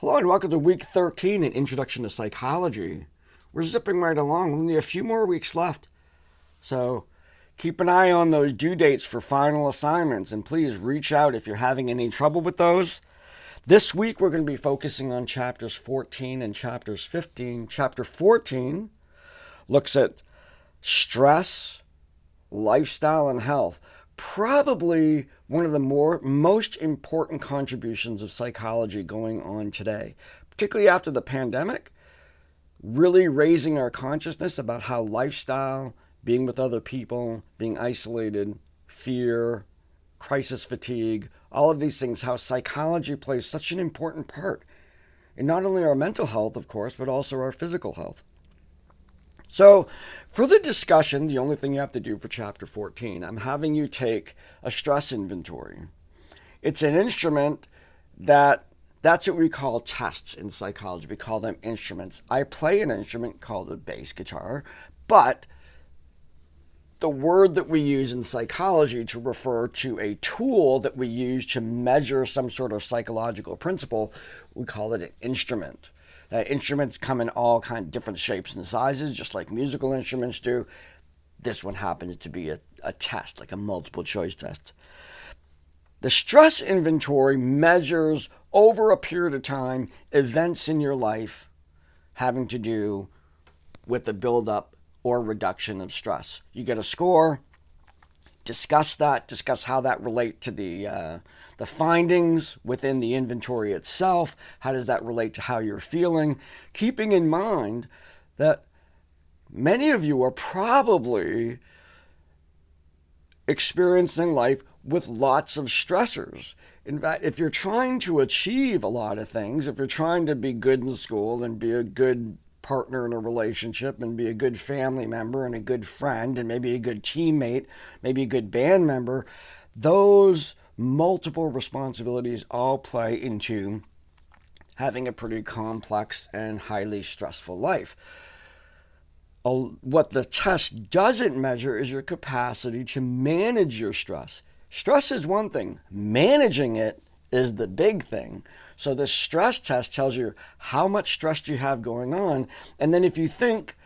Hello and welcome to Week 13, an Introduction to Psychology. We're zipping right along, only a few more weeks left. So keep an eye on those due dates for final assignments, and please reach out if you're having any trouble with those. This week we're going to be focusing on chapters 14 and chapters 15. Chapter 14 looks at stress, lifestyle, and health. Probably one of the most important contributions of psychology going on today, particularly after the pandemic, really raising our consciousness about how lifestyle, being with other people, being isolated, fear, crisis fatigue, all of these things, how psychology plays such an important part in not only our mental health, of course, but also our physical health. So for the discussion, the only thing you have to do for Chapter 14, I'm having you take a stress inventory. It's an instrument that's what we call tests in psychology. We call them instruments. I play an instrument called a bass guitar, but the word that we use in psychology to refer to a tool that we use to measure some sort of psychological principle, we call it an instrument. Instruments come in all kinds of different shapes and sizes, just like musical instruments do. This one happens to be a test, like a multiple choice test. The stress inventory measures over a period of time events in your life having to do with the buildup or reduction of stress. You get a score, discuss how that relate to the findings within the inventory itself. How does that relate to how you're feeling? Keeping in mind that many of you are probably experiencing life with lots of stressors. In fact, if you're trying to achieve a lot of things, if you're trying to be good in school and be a good partner in a relationship and be a good family member and a good friend and maybe a good teammate, maybe a good band member, those multiple responsibilities all play into having a pretty complex and highly stressful life. What the test doesn't measure is your capacity to manage your stress. Stress is one thing. Managing it is the big thing. So the stress test tells you how much stress do you have going on. And then if you think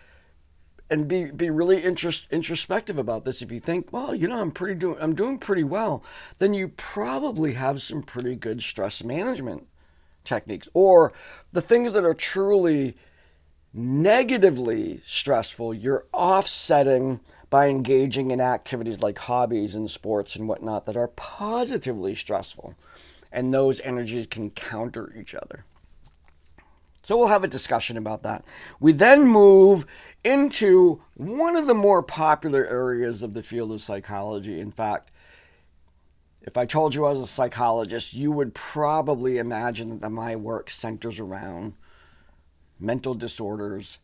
and be really introspective about this, if you think, well, I'm doing pretty well, then you probably have some pretty good stress management techniques. Or the things that are truly negatively stressful, you're offsetting by engaging in activities like hobbies and sports and whatnot that are positively stressful. And those energies can counter each other. So we'll have a discussion about that. We then move into one of the more popular areas of the field of psychology. In fact, if I told you I was a psychologist, you would probably imagine that my work centers around mental disorders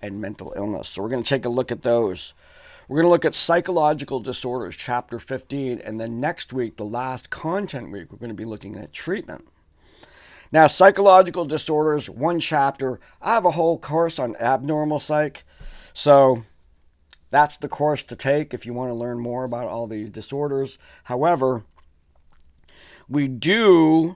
and mental illness. So we're going to take a look at those. We're going to look at psychological disorders, Chapter 15, and then next week, the last content week, we're going to be looking at treatment. Now, psychological disorders, one chapter. I have a whole course on abnormal psych, so that's the course to take if you want to learn more about all these disorders. However, we do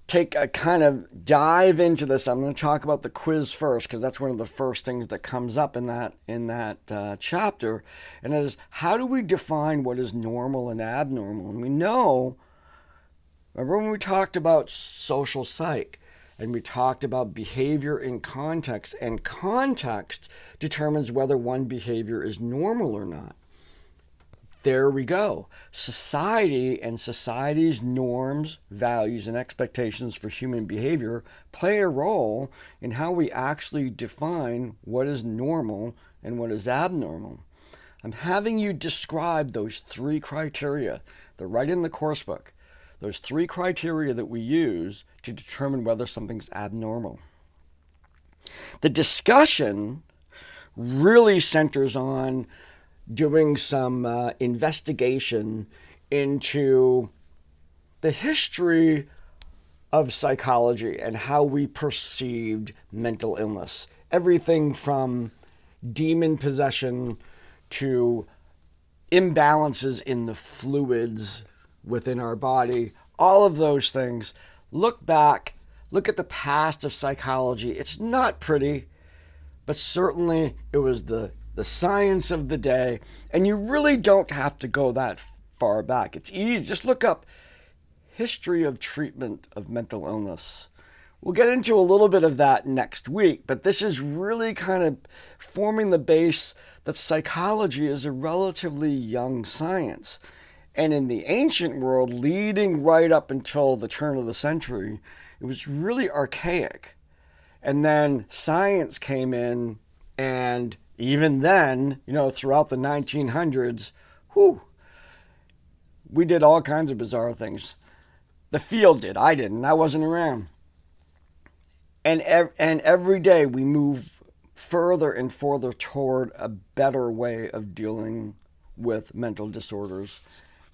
take a kind of dive into this. I'm going to talk about the quiz first because that's one of the first things that comes up in that chapter, and it is, how do we define what is normal and abnormal? And we know, remember when we talked about social psych and we talked about behavior in context, and context determines whether one behavior is normal or not. There we go. Society and society's norms, values, and expectations for human behavior play a role in how we actually define what is normal and what is abnormal. I'm having you describe those three criteria. They're right in the course book. Those three criteria that we use to determine whether something's abnormal. The discussion really centers on doing some investigation into the history of psychology and how we perceived mental illness. Everything from demon possession to imbalances in the fluids within our body, all of those things. Look back, look at the past of psychology. It's not pretty, but certainly it was the science of the day. And you really don't have to go that far back. It's easy. Just look up history of treatment of mental illness. We'll get into a little bit of that next week, but this is really kind of forming the base that psychology is a relatively young science. And in the ancient world, leading right up until the turn of the century, it was really archaic. And then science came in, and even then, throughout the 1900s, we did all kinds of bizarre things. The field did. I didn't. I wasn't around. And every day we move further and further toward a better way of dealing with mental disorders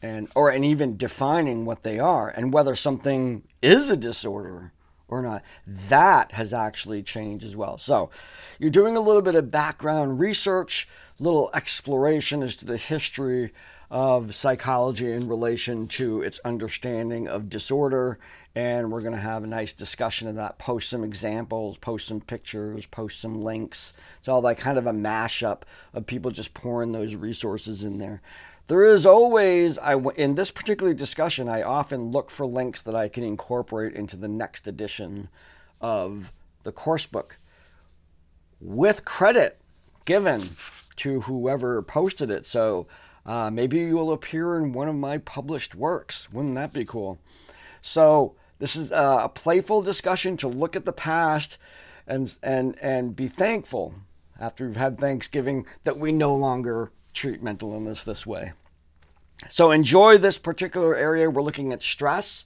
and even defining what they are and whether something is a disorder or not. That has actually changed as well. So you're doing a little bit of background research, little exploration as to the history of psychology in relation to its understanding of disorder. And we're going to have a nice discussion of that, post some examples, post some pictures, post some links. It's all like kind of a mashup of people just pouring those resources in there. There is always, in this particular discussion, I often look for links that I can incorporate into the next edition of the course book with credit given to whoever posted it. So maybe you will appear in one of my published works. Wouldn't that be cool? So this is a playful discussion to look at the past and be thankful after we've had Thanksgiving that we no longer treat mental illness this way. So enjoy this particular area. We're looking at stress,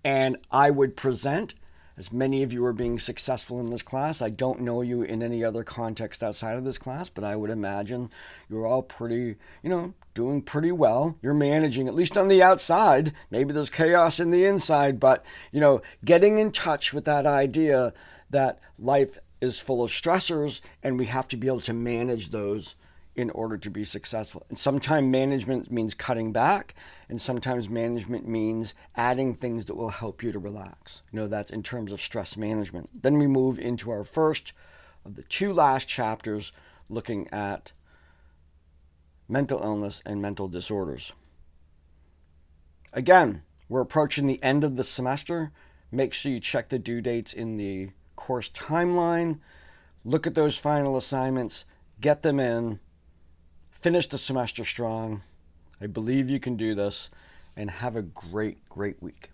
and I would present, as many of you are being successful in this class. I don't know you in any other context outside of this class, but I would imagine you're all pretty, doing pretty well. You're managing, at least on the outside. Maybe there's chaos in the inside, but, getting in touch with that idea that life is full of stressors and we have to be able to manage those in order to be successful. And sometimes management means cutting back, and sometimes management means adding things that will help you to relax. That's in terms of stress management. Then we move into our first of the two last chapters, looking at mental illness and mental disorders. Again, we're approaching the end of the semester. Make sure you check the due dates in the course timeline. Look at those final assignments, get them in, finish the semester strong. I believe you can do this, and have a great, great week.